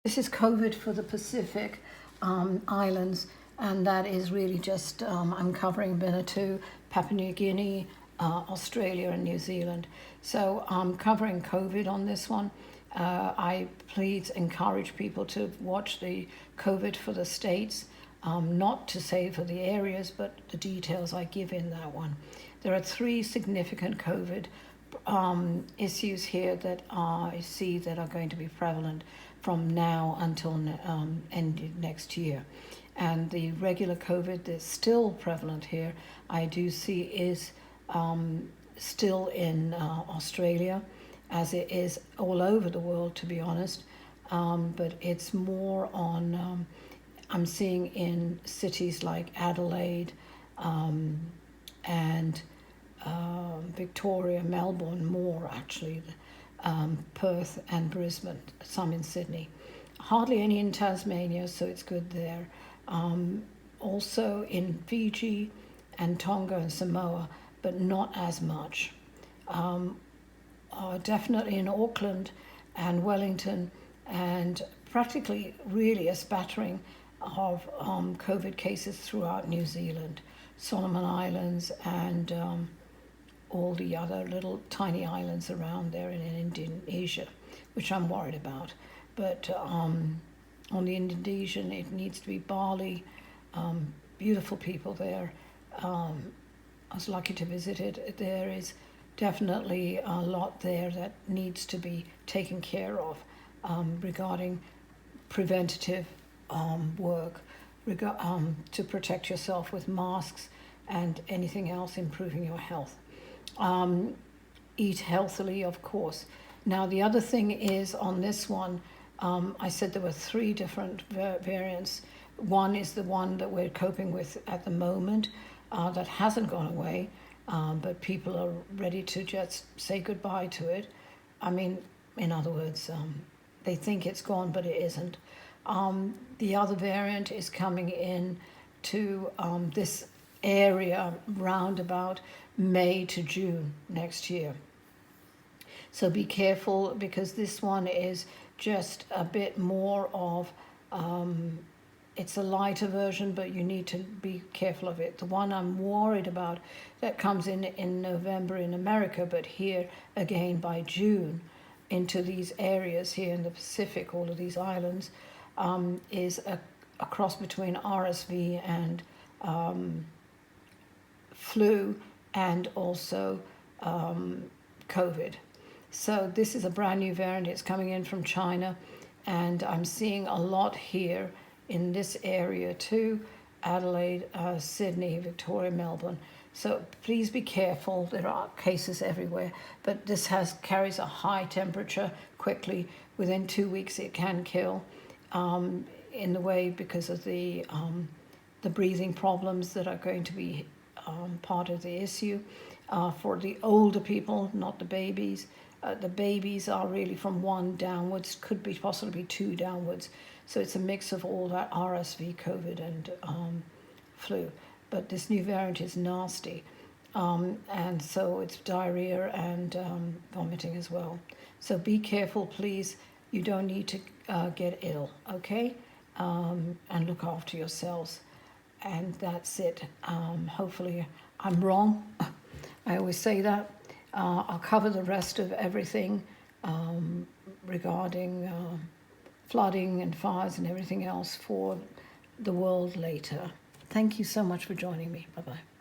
This is COVID for the Pacific Islands, and that is really just, I'm covering Vanuatu, Papua New Guinea, Australia and New Zealand. So I'm covering COVID on this one. I please encourage people to watch the COVID for the states, not to say for the areas, but the details I give in that one. There are 3 significant COVID issues here that I see that are going to be prevalent from now until end next year. And the regular COVID that's still prevalent here, I do see is still in Australia, as it is all over the world, to be honest. But it's more on, I'm seeing in cities like Adelaide and Victoria, Melbourne, more actually, Perth and Brisbane, some in Sydney. Hardly any in Tasmania, so it's good there. Also in Fiji and Tonga and Samoa, but not as much. Definitely in Auckland and Wellington, and practically really a spattering of COVID cases throughout New Zealand, Solomon Islands, and all the other little tiny islands around there in Indonesia, which I'm worried about. But on the Indonesian, it needs to be Bali, beautiful people there. I was lucky to visit it. There is definitely a lot there that needs to be taken care of regarding preventative work, to protect yourself with masks and anything else improving your health. Eat healthily, of course. Now, the other thing is on this one, I said there were 3 different variants. One is the one that we're coping with at the moment that hasn't gone away, but people are ready to just say goodbye to it. I mean, in other words, they think it's gone, but it isn't. The other variant is coming in to this area round about May to June next year. So be careful, because this one is just a bit more of, it's a lighter version, but you need to be careful of it. The one I'm worried about that comes in November in America, but here again by June into these areas here in the Pacific, all of these islands, is a cross between RSV and flu, and also COVID. So this is a brand new variant. It's coming in from China, and I'm seeing a lot here in this area too, Adelaide, Sydney, Victoria, Melbourne. So please be careful. There are cases everywhere, but this carries a high temperature quickly. Within 2 weeks it can kill in the way, because of the breathing problems that are going to be part of the issue. For the older people, not the babies. The babies are really from 1 downwards, could be possibly 2 downwards. So it's a mix of all that RSV, COVID, and flu. But this new variant is nasty. And so it's diarrhea and vomiting as well. So be careful, please. You don't need to get ill, okay? And look after yourselves. And that's it. Hopefully I'm wrong. I always say that. I'll cover the rest of everything regarding flooding and fires and everything else for the world later. Thank you so much for joining me. Bye-bye.